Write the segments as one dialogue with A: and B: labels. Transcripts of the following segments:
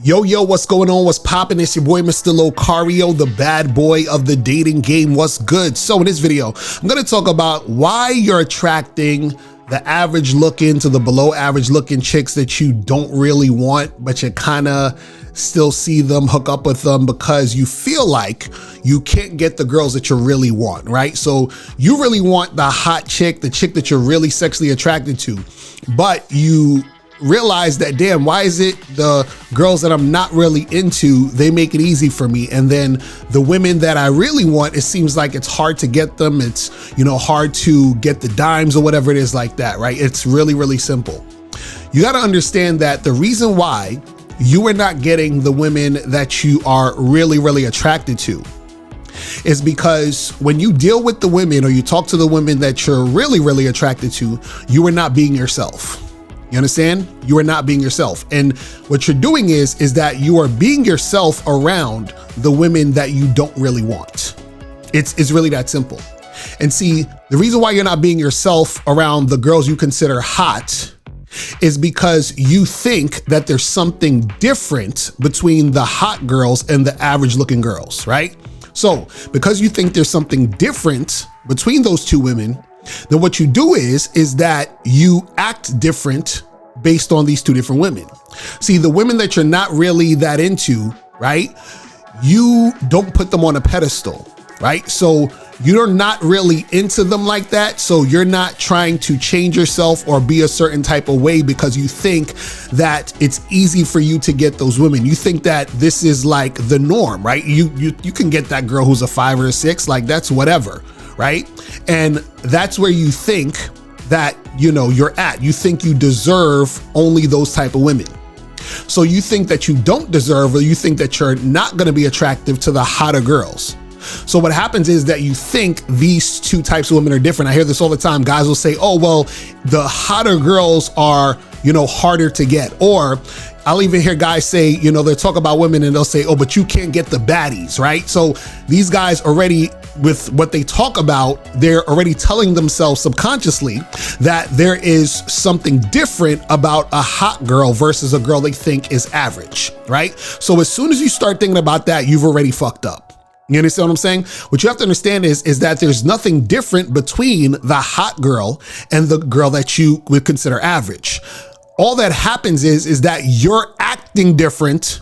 A: Yo, what's going on? What's poppin'? It's your boy, Mr. Locario, the bad boy of the dating game. What's good? So in this video, I'm gonna talk about why you're attracting the average looking to the below average looking chicks that you don't really want, but you kinda still see them, hook up with them because you feel like you can't get the girls that you really want, right? So you really want the hot chick, the chick that you're really sexually attracted to, but you realize that, damn, why is it the girls that I'm not really into, they make it easy for me, and then the women that I really want, it seems like it's hard to get them. It's, hard to get the dimes or whatever it is like that, right? It's really simple. You got to understand that the reason why you are not getting the women that you are really attracted to is because when you deal with the women or you talk to the women that you're really attracted to, you are not being yourself. You understand? You are not being yourself. And what you're doing is that you are being yourself around the women that you don't really want. It's really that simple. And see, the reason why you're not being yourself around the girls you consider hot is because you think that there's something different between the hot girls and the average looking girls, right? So because you think there's something different between those two women, then what you do is that you act different based on these two different women. See, the women that you're not really that into, right? You don't put them on a pedestal, right? So you're not really into them like that. So you're not trying to change yourself or be a certain type of way because you think that it's easy for you to get those women. You think that this is like the norm, right? You can get that girl who's a 5 or a 6, like that's whatever, right? And that's where you think that, you're at. You think you deserve only those type of women. So you think that you don't deserve, or you think that you're not going to be attractive to the hotter girls. So what happens is that you think these two types of women are different. I hear this all the time. Guys will say, oh, well, the hotter girls are, harder to get. Or I'll even hear guys say, they'll talk about women and they'll say, oh, but you can't get the baddies, right? So these guys already, with what they talk about, they're already telling themselves subconsciously that there is something different about a hot girl versus a girl they think is average, right? So as soon as you start thinking about that, you've already fucked up. You understand what I'm saying? What you have to understand is that there's nothing different between the hot girl and the girl that you would consider average. All that happens is that you're acting different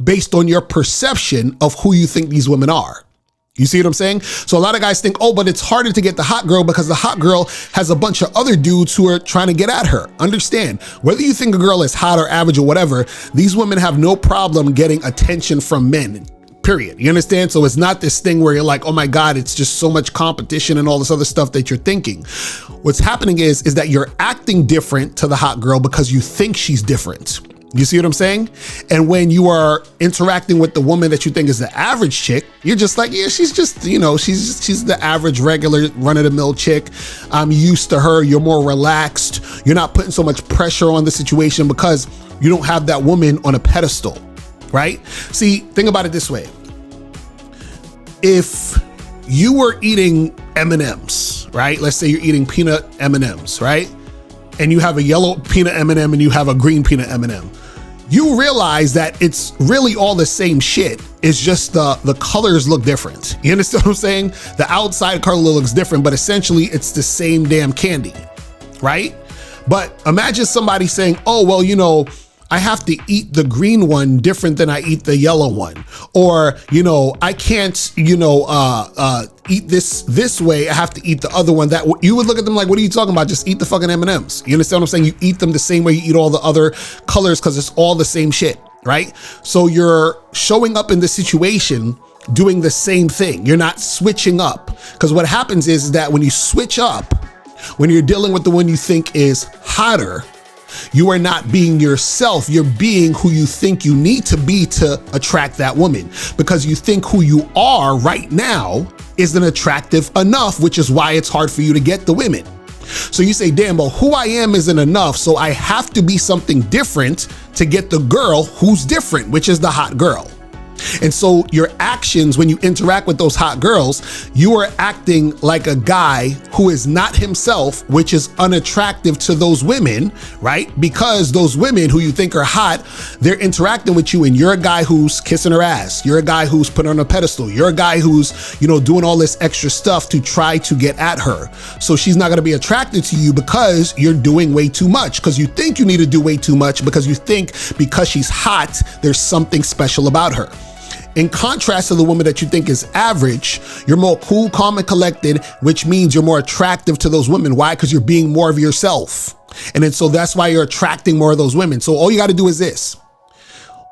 A: based on your perception of who you think these women are. You see what I'm saying? So a lot of guys think, oh, but it's harder to get the hot girl because the hot girl has a bunch of other dudes who are trying to get at her. Understand, whether you think a girl is hot or average or whatever, these women have no problem getting attention from men. Period. You understand? So it's not this thing where you're like, oh my God, it's just so much competition and all this other stuff that you're thinking. What's happening is that you're acting different to the hot girl because you think she's different. You see what I'm saying? And when you are interacting with the woman that you think is the average chick, you're just like, yeah, she's just, she's the average, regular, run-of-the-mill chick. I'm used to her. You're more relaxed. You're not putting so much pressure on the situation because you don't have that woman on a pedestal. Right? See, think about it this way. If you were eating M&Ms, right? Let's say you're eating peanut M&Ms, right? And you have a yellow peanut M&M and you have a green peanut M&M. You realize that it's really all the same shit. It's just the colors look different. You understand what I'm saying? The outside color looks different, but essentially it's the same damn candy, right? But imagine somebody saying, oh, well, I have to eat the green one different than I eat the yellow one. Or, I can't, eat this way. I have to eat the other one. That you would look at them like, what are you talking about? Just eat the fucking M&Ms. You understand what I'm saying? You eat them the same way you eat all the other colors because it's all the same shit, right? So you're showing up in the situation doing the same thing. You're not switching up. Because what happens is that when you switch up, when you're dealing with the one you think is hotter, you are not being yourself. You're being who you think you need to be to attract that woman because you think who you are right now isn't attractive enough, which is why it's hard for you to get the women. So you say, damn, but who I am isn't enough. So I have to be something different to get the girl who's different, which is the hot girl. And so your actions when you interact with those hot girls, you are acting like a guy who is not himself, which is unattractive to those women, right? Because those women who you think are hot, they're interacting with you and you're a guy who's kissing her ass. You're a guy who's put her on a pedestal. You're a guy who's, doing all this extra stuff to try to get at her. So she's not gonna be attracted to you because you're doing way too much, because you think you need to do way too much, because you think because she's hot, there's something special about her. In contrast to the woman that you think is average, you're more cool, calm, and collected, which means you're more attractive to those women. Why? Because you're being more of yourself. And then so that's why you're attracting more of those women. So all you got to do is this.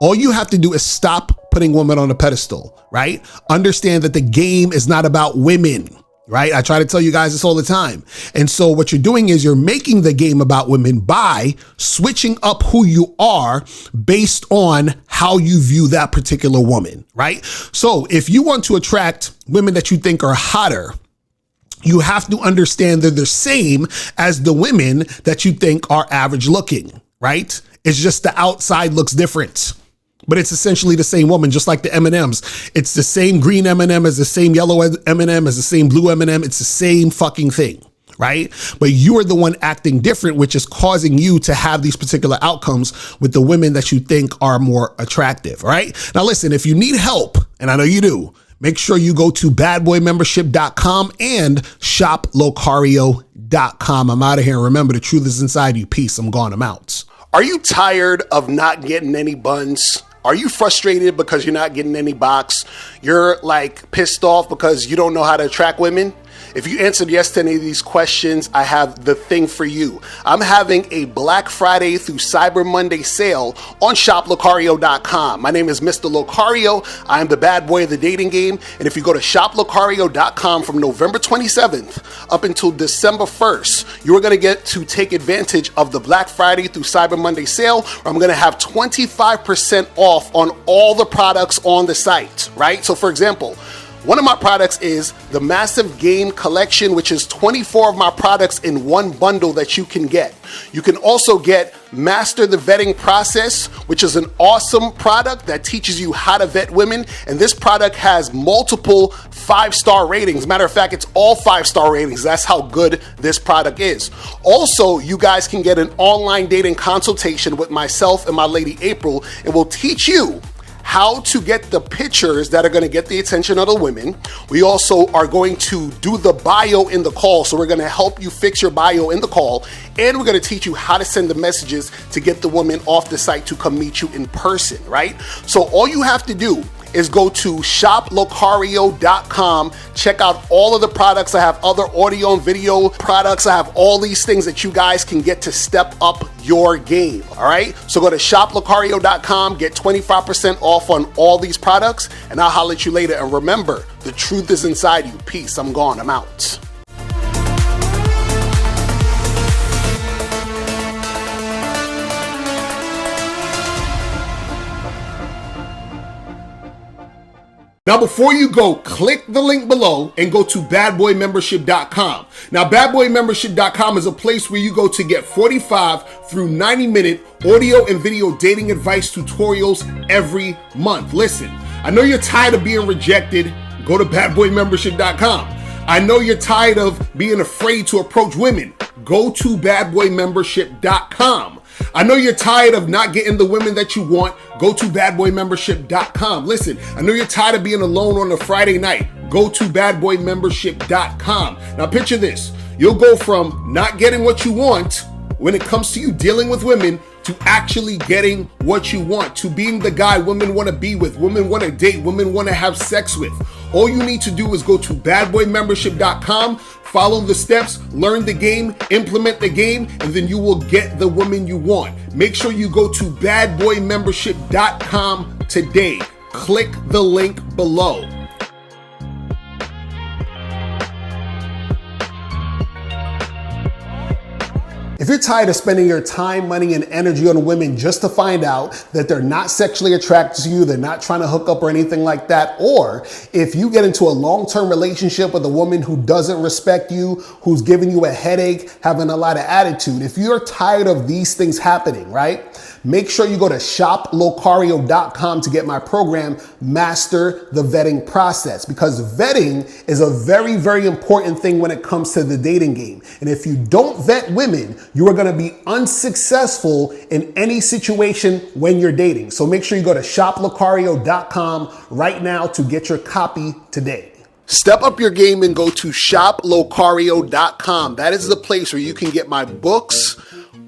A: All you have to do is stop putting women on a pedestal, right? Understand that the game is not about women. Right? I try to tell you guys this all the time. And so what you're doing is you're making the game about women by switching up who you are based on how you view that particular woman, right? So if you want to attract women that you think are hotter, you have to understand they're the same as the women that you think are average looking, right? It's just the outside looks different. But it's essentially the same woman, just like the M&Ms. It's the same green M&M as the same yellow M&M as the same blue M&M. It's the same fucking thing, right? But you are the one acting different, which is causing you to have these particular outcomes with the women that you think are more attractive, right? Now listen, if you need help, and I know you do, make sure you go to badboymembership.com and shoplocario.com. I'm out of here. And remember, the truth is inside you. Peace. I'm gone. I'm out.
B: Are you tired of not getting any buns? Are you frustrated because you're not getting any box? You're like pissed off because you don't know how to attract women? If you answered yes to any of these questions, I have the thing for you. I'm having a Black Friday through Cyber Monday sale on shoplocario.com. My name is Mr. Locario. I am the bad boy of the dating game. And if you go to shoplocario.com from November 27th up until December 1st, you are going to get to take advantage of the Black Friday through Cyber Monday sale, where I'm going to have 25% off on all the products on the site, right? So for example, one of my products is the Massive Game Collection, which is 24 of my products in one bundle that you can get. You can also get Master the Vetting Process, which is an awesome product that teaches you how to vet women. And this product has multiple 5-star ratings. Matter of fact, it's all 5-star ratings. That's how good this product is. Also, you guys can get an online dating consultation with myself and my lady April. It will teach you how to get the pictures that are going to get the attention of the women. We also are going to do the bio in the call. So we're going to help you fix your bio in the call. And we're going to teach you how to send the messages to get the woman off the site to come meet you in person, right? So all you have to do is go to shoplocario.com, check out all of the products. I have other audio and video products. I have all these things that you guys can get to step up your game, all right? So go to shoplocario.com, get 25% off on all these products, and I'll holler at you later. And remember, the truth is inside you. Peace. I'm gone. I'm out.
A: Now, before you go, click the link below and go to badboymembership.com. Now, badboymembership.com is a place where you go to get 45 through 90-minute audio and video dating advice tutorials every month. Listen, I know you're tired of being rejected. Go to badboymembership.com. I know you're tired of being afraid to approach women. Go to badboymembership.com. I know you're tired of not getting the women that you want. Go to badboymembership.com. Listen, I know you're tired of being alone on a Friday night. Go to badboymembership.com. Now picture this. You'll go from not getting what you want when it comes to you dealing with women to actually getting what you want, to being the guy women want to be with, women want to date, women want to have sex with. All you need to do is go to badboymembership.com, follow the steps, learn the game, implement the game, and then you will get the woman you want. Make sure you go to badboymembership.com today. Click the link below. If you're tired of spending your time, money, and energy on women just to find out that they're not sexually attracted to you, they're not trying to hook up or anything like that, or if you get into a long-term relationship with a woman who doesn't respect you, who's giving you a headache, having a lot of attitude, if you're tired of these things happening, right? make sure you go to shoplocario.com to get my program, Master the Vetting Process, because vetting is a very, very important thing when it comes to the dating game. And if you don't vet women, you are going to be unsuccessful in any situation when you're dating. So make sure you go to shoplocario.com right now to get your copy today.
B: Step up your game and go to shoplocario.com. That is the place where you can get my books,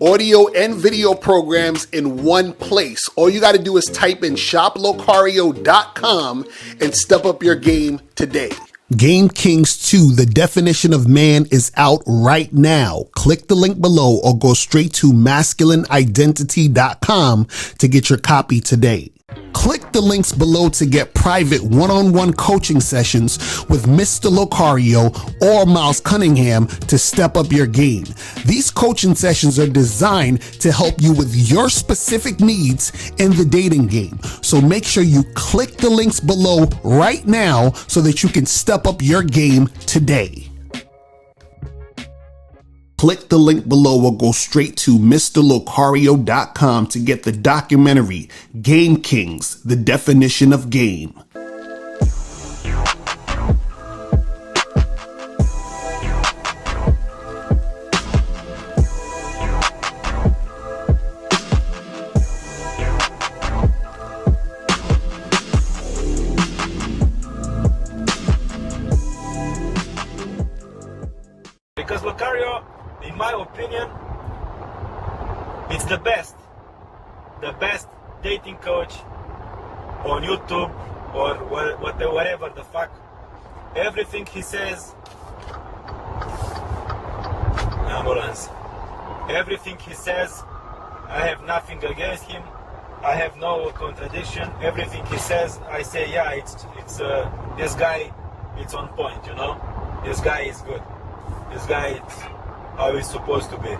B: audio, and video programs in one place. All you got to do is type in shoplocario.com and step up your game today.
A: Game Kings 2, the definition of man, is out right now. Click the link below or go straight to masculineidentity.com to get your copy today. Click the links below to get private one-on-one coaching sessions with Mr. Locario or Miles Cunningham to step up your game. These coaching sessions are designed to help you with your specific needs in the dating game. So make sure you click the links below right now so that you can step up your game today. Click the link below or go straight to mr.locario.com to get the documentary Game Kings, the definition of game.
C: Because Locario, in my opinion, it's the best dating coach on YouTube or whatever the fuck. Everything he says, ambulance. Everything he says, I have nothing against him. I have no contradiction. Everything he says, I say, yeah, it's this guy, it's on point, you know. This guy is good. This guy is how he's supposed to be.